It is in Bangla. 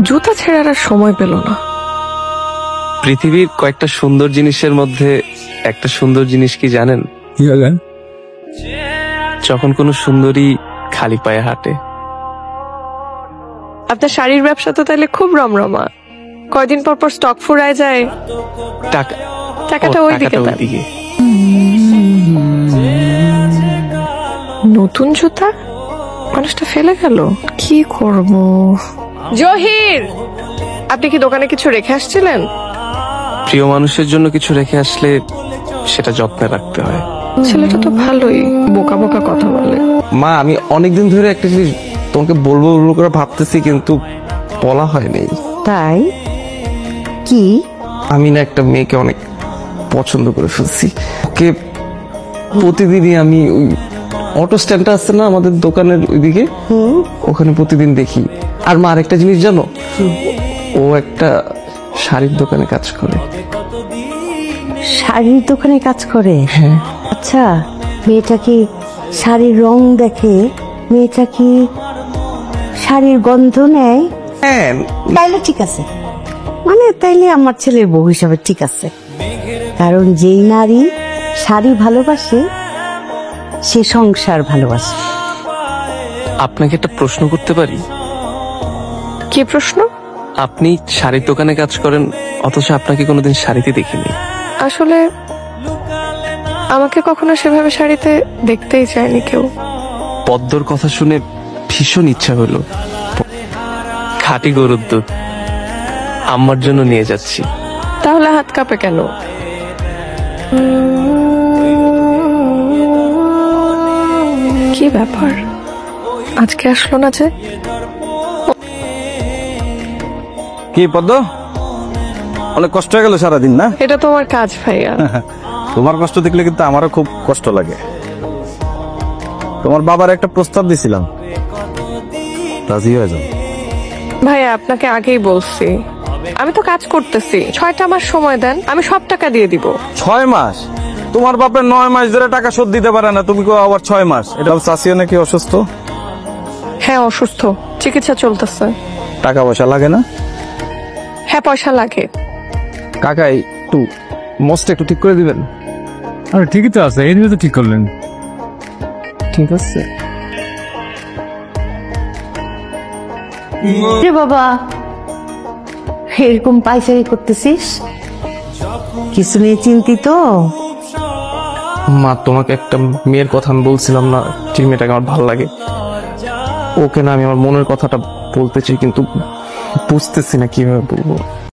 জুতা ছেড়ার আর সময় পেল না। পৃথিবীর কয়েকটা সুন্দর জিনিসের মধ্যে একটা সুন্দর জিনিস কি জানেন? যখন কোনো সুন্দরী খালি পায়ে হাঁটে। আপনার শাড়ির ব্যবসা তো তাহলে খুব রমরমা। কয়দিন পর পর স্টক ফুরায় যায়। টাকাটা ওইদিকে। নতুন জুতা মানুষটা ফেলে গেল, কি করব? জহির, আপনি কি দোকানে কিছু রেখে আসছিলেন? প্রিয় মানুষের জন্য কিছু রেখে আসলে সেটা যত্নে রাখতে হয়। ছেলেটা তো ভালোই, বোকা বোকা কথা বলে। মা, আমি অনেকদিন ধরে একটা জিনিস তোমাকে বলবো বলবো করে ভাবতেছি, কিন্তু বলা হয়নি। তাই কি? আমি না একটা মেয়েকে অনেক পছন্দ করে ফেলছি। ওকে প্রতিদিনই আমি ওই অটো স্ট্যান্ডটা আছে না আমাদের দোকানের ওইদিকে, ওখানে প্রতিদিন দেখি। আর মা, আরেকটা জিনিস জানো, ও একটা শাড়ির দোকানে কাজ করে। শাড়ির দোকানে কাজ করে? হ্যাঁ। আচ্ছা, মেয়েটা কি শাড়ির রং দেখে? মেয়েটা কি শাড়ির গন্ধ নেয়? হ্যাঁ। তাইলে ঠিক আছে, মানে তাইলে আমার ছেলের বউ হিসাবে ঠিক আছে। কারণ যেই নারী শাড়ি ভালোবাসে সে সংসার ভালোবাসে। আপনাকে একটা প্রশ্ন করতে পারি? কি প্রশ্ন? আপনি শাড়ির দোকানে কাজ করেন, অথচ আপনাকে কোনোদিন শাড়িতে দেখিনি। আসলে আমাকে কখনো সেভাবে শাড়িতে দেখতেই চায়নি কেউ। পদ্মর কথা শুনে ভীষণ ইচ্ছা হলো। খাঁটি গরুর দুধ আম্মার জন্য নিয়ে যাচ্ছি। তাহলে হাত কাঁপে কেন? কি ব্যাপার, আজকে আসলো না যে? কি পদ্ম, অনেক কষ্ট হয়ে গেল সারাদিন না? এটা তোমার কাজ ভাইয়া। তোমার কষ্ট দেখলে কিন্তু আমারও খুব কষ্ট লাগে। তোমার বাবার একটা প্রস্তাব দিছিলাম, রাজি হয়ে যাও। ভাইয়া আপনাকে আগেই বলছি, আমি তো কাজ করতেছি। 6টা মাস সময় দেন, আমি সব টাকা দিয়ে দিব। 6 মাস? তোমার বাপের 9 মাস ধরে টাকা শোধ দিতে পারে না, তুমি আবার 6 মাস? এটা চাষিও নাকি অসুস্থ? হ্যাঁ অসুস্থ, চিকিৎসা চলতেছে। টাকা পয়সা লাগে না? হ্যাঁ পয়সা লাগে। কাকাই একটু মোস্টটা একটু ঠিক করে দিবেন। আরে ঠিকই তো আছে, এই নিয়ে তো ঠিক করলেন। ঠিক আছে রে বাবা, এরকম পাইচারি করতেছিস? কিছু নিয়ে চিন্তিত? মা, তোমাকে একটা মেয়ের কথা আমি বলছিলাম না, যে মেয়েটাকে আমার ভালো লাগে। ওকে না আমি আমার মনের কথাটা বলতে চাই, কিন্তু বুঝতেছি না কিভাবে বলবো।